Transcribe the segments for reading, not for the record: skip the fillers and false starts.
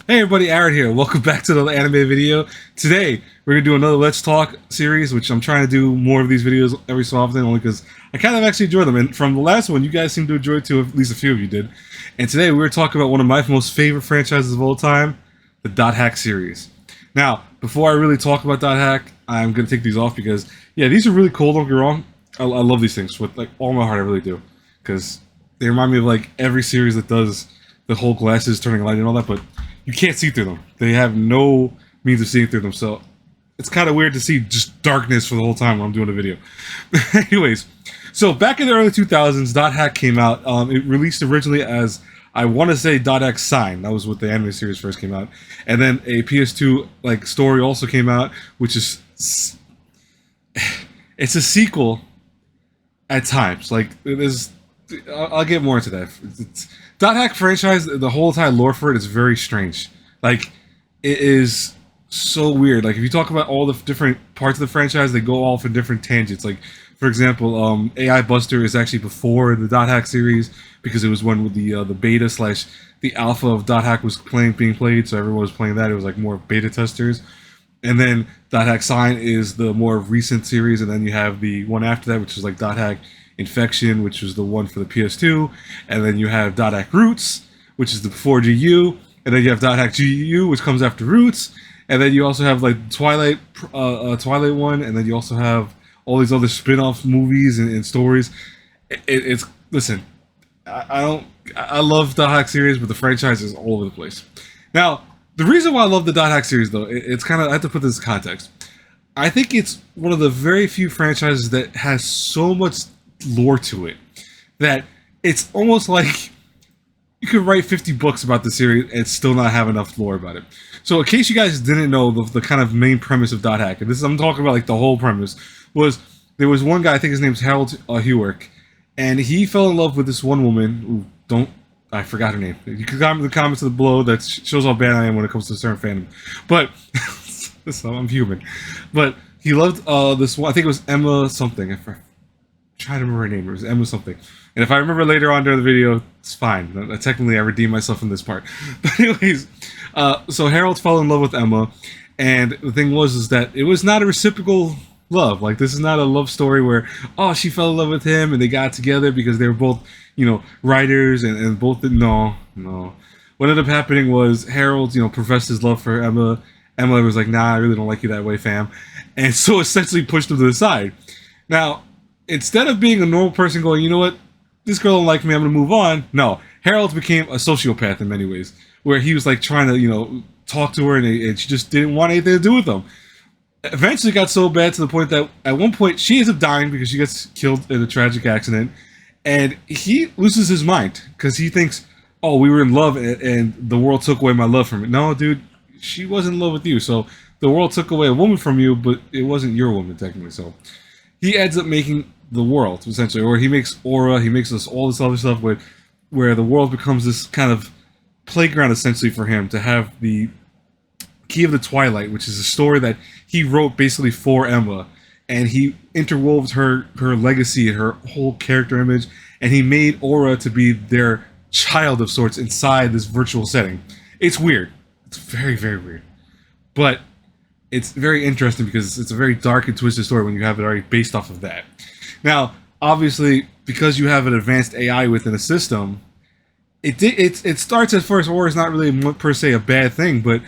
Hey everybody, Aaron here. Welcome back to the anime video. Today, we're going to do another Let's Talk series, which I'm trying to do more of these videos every so often, only because I kind of actually enjoy them. And from the last one, you guys seem to enjoy it too, at least a few of you did. And today, we're talking about one of my most favorite franchises of all time, the Dot Hack series. Now, before I really talk about Dot Hack, I'm going to take these off because, yeah, these are really cool, don't get me wrong. I love these things with like all my heart, I really do. Because they remind me of like every series that does the whole glasses turning light and all that, but you can't see through them. They have no means of seeing through them, so it's kind of weird to see just darkness for the whole time when I'm doing a video. Anyways, so back in the early 2000s, Dot Hack came out. It released originally as, I want to say, Dot Hack Sign. That was what the anime series first came out. And then a PS2 like story also came out, which is it's a sequel at times. Like it is. I'll get more into that. Dot Hack franchise, the whole entire lore for it is very strange. Like, it is so weird. Like, if you talk about all the different parts of the franchise, they go off in different tangents. Like, for example, AI Buster is actually before the Dot Hack series because it was when with the beta slash the alpha of Dot Hack was being played, so everyone was playing that. It was like more beta testers. And then Dot Hack Sign is the more recent series, and then you have the one after that, which is like Dot Hack Infection, which was the one for the PS2, and then you have Dot Hack Roots, which is the before GU, and then you have Dot Hack GU, which comes after Roots, and then you also have like Twilight one, and then you also have all these other spin-off movies and stories. It's listen, I love Dot Hack series, but the franchise is all over the place. Now, the reason why I love the Dot Hack series, though, it's kind of, I have to put this in context. I think it's one of the very few franchises that has so much lore to it that it's almost like you could write 50 books about the series and still not have enough lore about it. So in case you guys didn't know the kind of main premise of Dot Hack, and this is, I'm talking about like the whole premise, was there was one guy, I think his name's Harold Hewick, and he fell in love with this one woman who I forgot her name. You can comment in the comments below. That shows how bad I am when it comes to a certain fandom. But I'm human. But he loved this one. I think it was Emma something. Trying to remember her name. It was Emma something. And if I remember later on during the video, it's fine. Technically, I redeemed myself in this part. But anyways, so Harold fell in love with Emma, and the thing was that it was not a reciprocal love. Like, this is not a love story where, oh, she fell in love with him and they got together because they were both, writers and both. No. What ended up happening was Harold, professed his love for Emma. Emma was like, nah, I really don't like you that way, fam. And so essentially pushed him to the side. Now, instead of being a normal person going, you know what, this girl don't like me, I'm gonna move on. No, Harold became a sociopath in many ways, where he was like trying to, talk to her, and she just didn't want anything to do with him. Eventually, it got so bad to the point that at one point she ends up dying because she gets killed in a tragic accident, and he loses his mind because he thinks, oh, we were in love and the world took away my love from it. No, dude, she wasn't in love with you, so the world took away a woman from you, but it wasn't your woman technically. So he ends up making the world, essentially, or he makes Aura, he makes us all this other stuff where the world becomes this kind of playground, essentially, for him to have the Key of the Twilight, which is a story that he wrote basically for Emma, and he interwove her legacy and her whole character image, and he made Aura to be their child of sorts inside this virtual setting. It's weird. It's very, very weird. But it's very interesting because it's a very dark and twisted story when you have it already based off of that. Now, obviously, because you have an advanced AI within a system, it starts at first, or it's not really per se a bad thing, but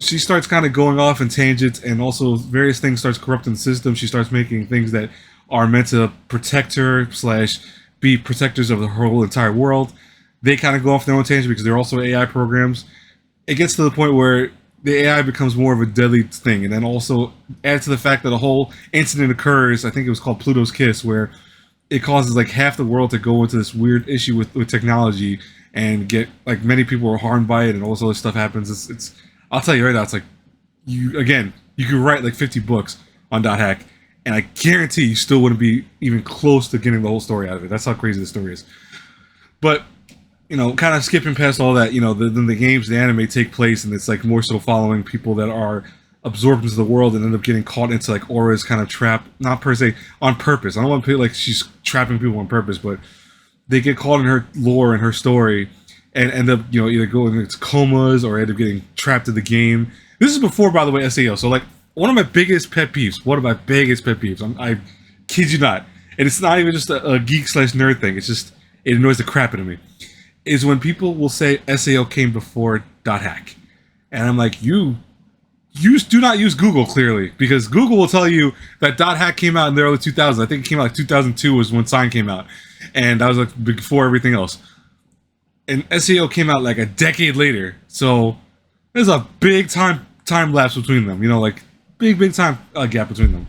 she starts kind of going off in tangents, and also various things starts corrupting the system. She starts making things that are meant to protect her / be protectors of the whole entire world. They kind of go off their own tangent because they're also AI programs. It gets to the point where the AI becomes more of a deadly thing, and then also add to the fact that a whole incident occurs, I think it was called Pluto's Kiss, where it causes like half the world to go into this weird issue with technology and get like many people are harmed by it, and all this other stuff happens. It's I'll tell you right now, it's like you could write like 50 books on Dot Hack, and I guarantee you still wouldn't be even close to getting the whole story out of it. That's how crazy the story is. But kind of skipping past all that, then the games, the anime take place, and it's like more so following people that are absorbed into the world and end up getting caught into like Aura's kind of trap, not per se on purpose. I don't want to feel like she's trapping people on purpose, but they get caught in her lore and her story, and end up either going into comas or end up getting trapped in the game. This is before, by the way, SAO. So like one of my biggest pet peeves. I kid you not, and it's not even just a geek slash nerd thing. It's just it annoys the crap out of me. Is when people will say SAO came before .hack, and I'm like, you do not use Google clearly, because Google will tell you that .hack came out in the early 2000s. I think it came out like 2002 was when Sign came out, and that was like before everything else. And SAO came out like a decade later, so there's a big time lapse between them. Like big time gap between them.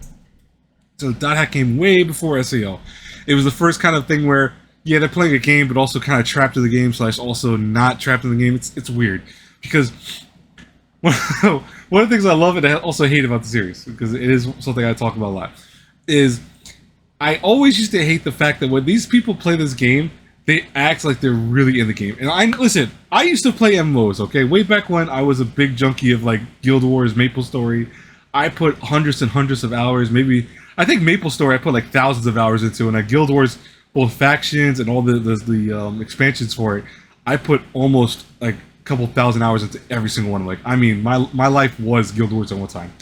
So .hack came way before SAO. It was the first kind of thing where they're playing a game, but also kind of trapped in the game / also not trapped in the game. It's weird because one of the things I love and I also hate about the series, because it is something I talk about a lot, is I always used to hate the fact that when these people play this game, they act like they're really in the game. And I used to play MMOs, okay? Way back when I was a big junkie of like Guild Wars, MapleStory. I put hundreds and hundreds of hours, I think MapleStory I put like thousands of hours into, and Guild Wars, both factions and all the expansions for it, I put almost like a couple thousand hours into every single one. Like, I mean, my life was Guild Wars at one time.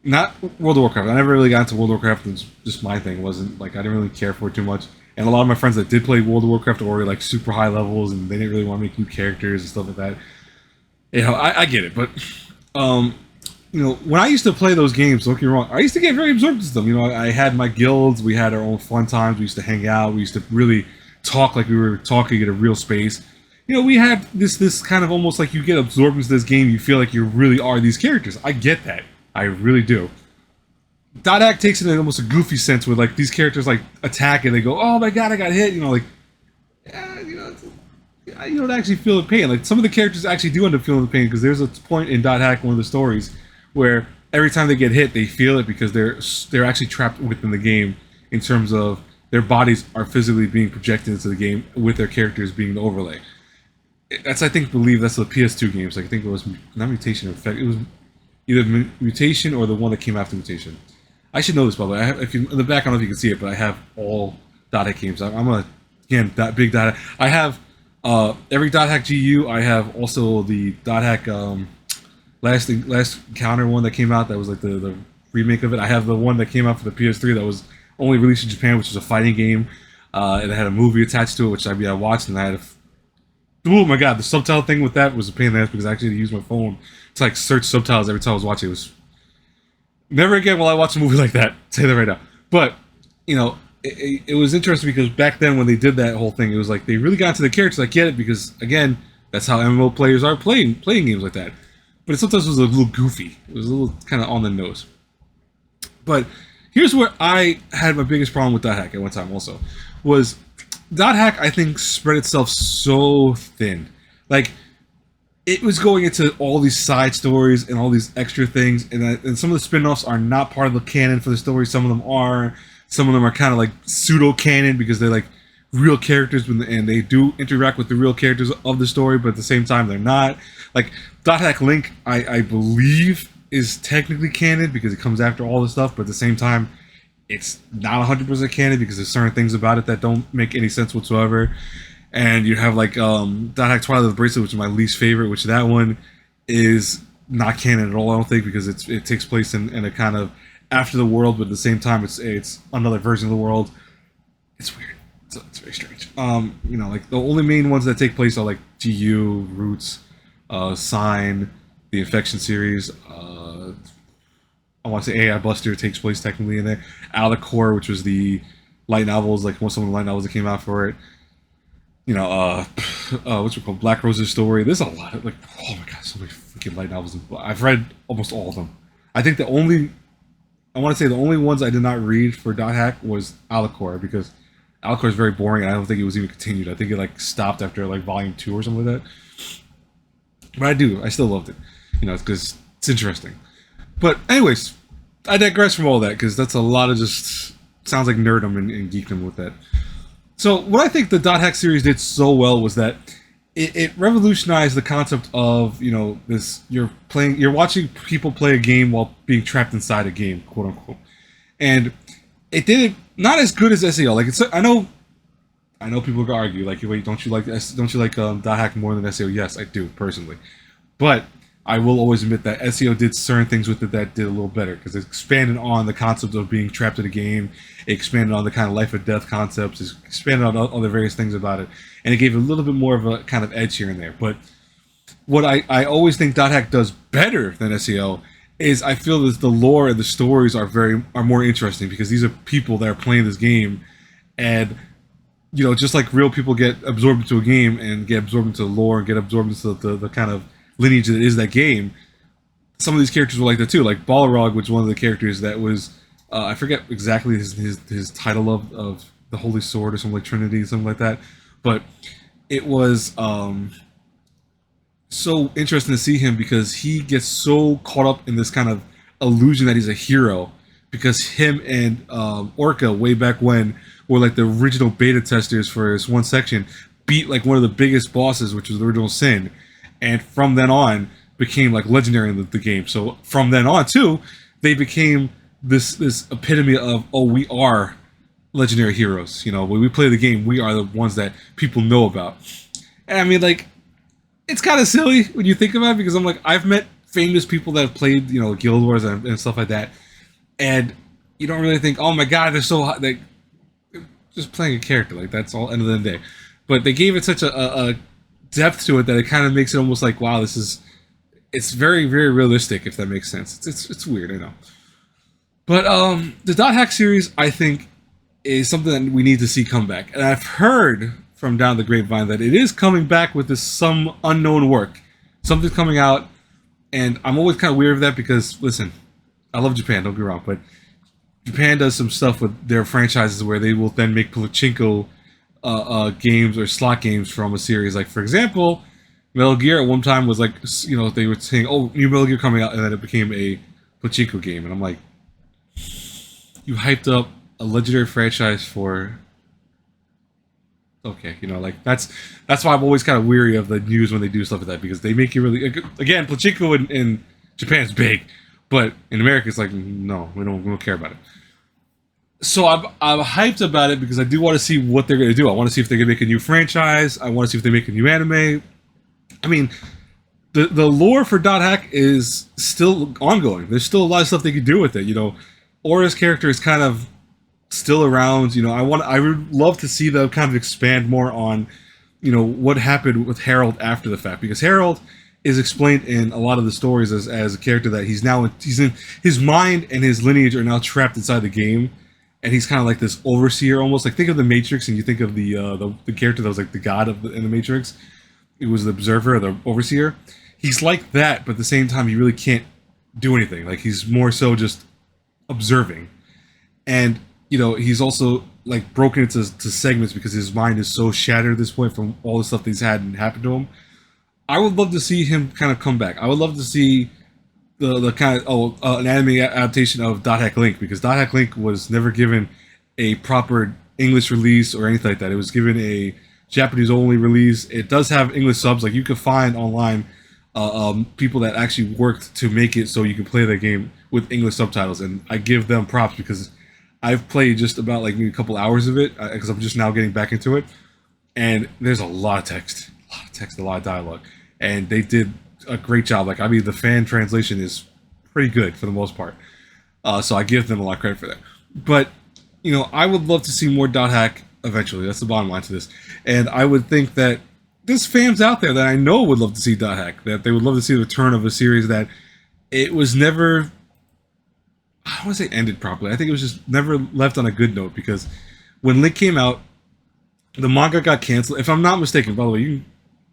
Not World of Warcraft. I never really got into World of Warcraft. It was just my thing. It wasn't like I didn't really care for it too much. And a lot of my friends that did play World of Warcraft were like super high levels, and they didn't really want to make new characters and stuff like that. I get it, but when I used to play those games, don't get me wrong, I used to get very absorbed into them. I had my guilds, we had our own fun times, we used to hang out, we used to really talk like we were talking in a real space. We had this kind of almost like you get absorbed into this game, you feel like you really are these characters. I get that. I really do. .hack takes it in almost a goofy sense where like these characters like attack and they go, oh my god, I got hit, you don't actually feel the pain. Like some of the characters actually do end up feeling the pain, because there's a point in .hack, one of the stories, where every time they get hit, they feel it because they're actually trapped within the game in terms of their bodies are physically being projected into the game with their characters being the overlay. That's that's the PS2 games. Like, I think it was not Mutation Effect. It was either Mutation or the one that came after Mutation. I should know this, by the way. I have, if you in the back, I don't know if you can see it, but I have all .hack games. That big .hack. I have every .hack GU. I have also the .hack last encounter one that came out. That was like the remake of it. I have the one that came out for the PS3 that was only released in Japan, which was a fighting game. And it had a movie attached to it, which I watched, and I had oh my god, the subtitle thing with that was a pain in the ass, because I actually had to use my phone to like search subtitles every time I was watching. It was never again will I watch a movie like that. I'll tell you that right now. But it was interesting, because back then when they did that whole thing, it was like they really got into the characters. I get it, because again, that's how MMO players are playing games like that. But it sometimes was a little goofy. It was a little kind of on the nose. But here's where I had my biggest problem with .hack at one time also, was .hack, I think, spread itself so thin. Like, it was going into all these side stories and all these extra things, and some of the spin-offs are not part of the canon for the story. Some of them are. Some of them are kind of like pseudo-canon, because they're like real characters, and they do interact with the real characters of the story, but at the same time, they're not. Like, .hack Link, I believe, is technically canon, because it comes after all this stuff, but at the same time, it's not 100% canon, because there's certain things about it that don't make any sense whatsoever. And you have like .hack Twilight of the Bracelet, which is my least favorite, which that one is not canon at all, I don't think, because it takes place in a kind of after the world, but at the same time it's another version of the world. It's weird. It's very strange. Like the only main ones that take place are like GU, Roots, Sign, the Infection series. I want to say AI Buster takes place technically in there. Alicore, which was the light novels, like some of the light novels that came out for it. What's it called? Black Rose's Story. There's a lot of, like, oh my god, so many freaking light novels. I've read almost all of them. I think the only ones I did not read for .hack was Alicore, because Alicore is very boring, and I don't think it was even continued. I think it like stopped after like volume 2 or something like that. But I still loved it, because it's interesting. But anyways, I digress from all that, because that's a lot of just sounds like nerdom and geekdom with that. So what I think the .hack series did so well was that it revolutionized the concept of this you're watching people play a game while being trapped inside a game, quote unquote, and it did it not as good as SAO. Like I know I know people are gonna argue like, wait, don't you like dot hack more than SEO? Yes, I do personally, but I will always admit that SEO did certain things with it that did a little better because it expanded on the concept of being trapped in a game. It expanded on the kind of life or death concepts. It expanded on other various things about it, and it gave it a little bit more of a kind of edge here and there. But what I always think dot hack does better than SEO is I feel that the lore and the stories are more interesting because these are people that are playing this game, and just like real people get absorbed into a game and get absorbed into the lore and get absorbed into the kind of lineage that is that game. Some of these characters were like that too. Like Balrog, which was one of the characters that was I forget exactly his title of the Holy Sword or something like Trinity, something like that. But it was so interesting to see him because he gets so caught up in this kind of illusion that he's a hero because him and Orca way back when were like the original beta testers for this one section, beat like one of the biggest bosses, which was the original Sin, and from then on became like legendary in the game. So from then on too, they became this epitome of, oh, we are legendary heroes. When we play the game, we are the ones that people know about. And I mean, like, it's kind of silly when you think about it because I'm like, I've met famous people that have played, Guild Wars and stuff like that, and you don't really think, oh my god, they're so hot. Like, just playing a character, like that's all end of the day. But they gave it such a depth to it that it kind of makes it almost like, wow, it's very, very realistic, if that makes sense. It's weird, I know. But the dot hack series, I think, is something that we need to see come back. And I've heard from down the grapevine that it is coming back with some unknown work. Something's coming out, and I'm always kind of weird of that because, listen, I love Japan, don't get me wrong, but Japan does some stuff with their franchises where they will then make pachinko games or slot games from a series. Like, for example, Metal Gear at one time was like, they were saying, oh, new Metal Gear coming out, and then it became a pachinko game. And I'm like, you hyped up a legendary franchise for... Okay, like, that's why I'm always kind of weary of the news when they do stuff like that, because they make you really... Again, pachinko in Japan is big, but in America it's like, no, we don't care about it. So I'm hyped about it because I do want to see what they're going to do. I want to see if they're going to make a new franchise. I want to see if they make a new anime. I mean, the lore for dot hack is still ongoing. There's still a lot of stuff they could do with it. Aura's character is kind of still around. I would love to see them kind of expand more on, what happened with Harold after the fact, because Harold is explained in a lot of the stories as a character that he's in his mind and his lineage are now trapped inside the game, and he's kind of like this overseer almost. Like, think of the Matrix, and you think of the character that was like the god in the Matrix. It was the observer or the overseer. He's like that, but at the same time, he really can't do anything. Like, he's more so just observing, and he's also like broken into segments because his mind is so shattered at this point from all the stuff that's had and happened to him. I would love to see him kind of come back. I would love to see the kind of an anime adaptation of Dot Hack Link, because Dot Hack Link was never given a proper English release or anything like that. It was given a Japanese only release. It does have English subs. Like, you can find online people that actually worked to make it so you can play that game with English subtitles, and I give them props because I've played just about like maybe a couple hours of it because I'm just now getting back into it, and there's a lot of text, a lot of dialogue, and they did a great job. Like, I mean, the fan translation is pretty good for the most part, so I give them a lot of credit for that. But I would love to see more dot hack eventually. That's the bottom line to this, and I would think that there's fans out there that I know would love to see dot hack, that they would love to see the return of a series that it was never, I don't want to say ended properly. I think it was just never left on a good note, because when Link came out, the manga got canceled. If I'm not mistaken, by the way, you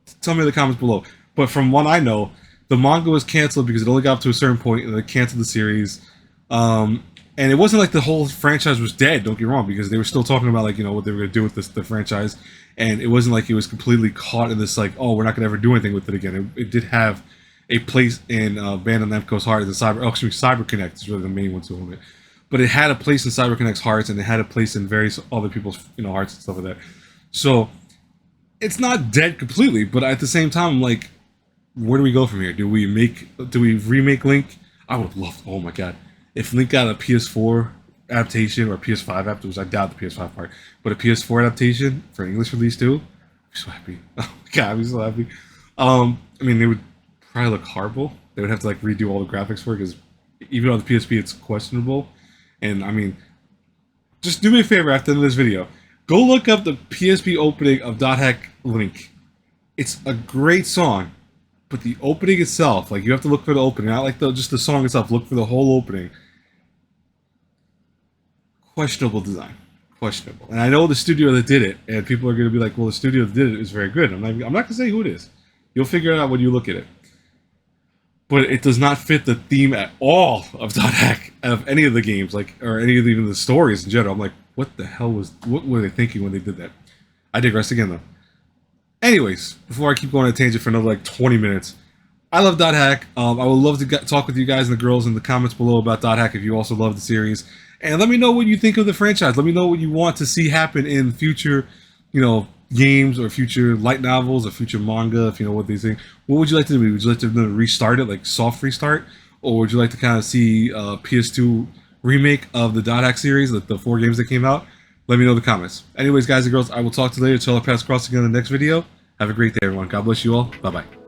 can tell me in the comments below. But from what I know, the manga was canceled because it only got up to a certain point, and they canceled the series. And it wasn't like the whole franchise was dead, don't get me wrong, because they were still talking about, like, what they were going to do with the franchise. And it wasn't like it was completely caught in this, like, oh, we're not going to ever do anything with it again. It did have a place in Bandai Namco's heart, and Cyber Connect is really the main one to hold it. But it had a place in Cyber Connect's hearts, and it had a place in various other people's hearts and stuff like that. So it's not dead completely, but at the same time, like, where do we go from here? Do we remake Link? I would love, oh my god, if Link got a PS4 adaptation or PS5 adaptation, which I doubt the PS5 part, but a PS4 adaptation for English release too. I'm so happy. Oh my god, I'm so happy. I mean, they would probably look horrible. They would have to like redo all the graphics for it because even on the PSP, it's questionable. And I mean, just do me a favor after the end of this video. Go look up the PSP opening of Dot Hack Link. It's a great song, but the opening itself, like you have to look for the opening, not like just the song itself. Look for the whole opening. Questionable design, questionable. And I know the studio that did it, and people are going to be like, "Well, the studio that did it is very good." I'm not going to say who it is. You'll figure it out when you look at it. But it does not fit the theme at all of Dot Hack, of any of the games, like, or any of the, even the stories in general. I'm like, what the hell what were they thinking when they did that? I digress again though. Anyways, before I keep going on a tangent for another like 20 minutes, I love Dot Hack. I would love to talk with you guys and the girls in the comments below about Dot Hack if you also love the series. And let me know what you think of the franchise. Let me know what you want to see happen in future, games or future light novels or future manga, if you know what they think. What would you like to do? Would you like to restart it, like soft restart? Or would you like to kind of see a PS2 remake of the Dot Hack series, like the 4 games that came out? Let me know in the comments. Anyways, guys and girls, I will talk to you later. Till our paths cross again in the next video. Have a great day, everyone. God bless you all. Bye-bye.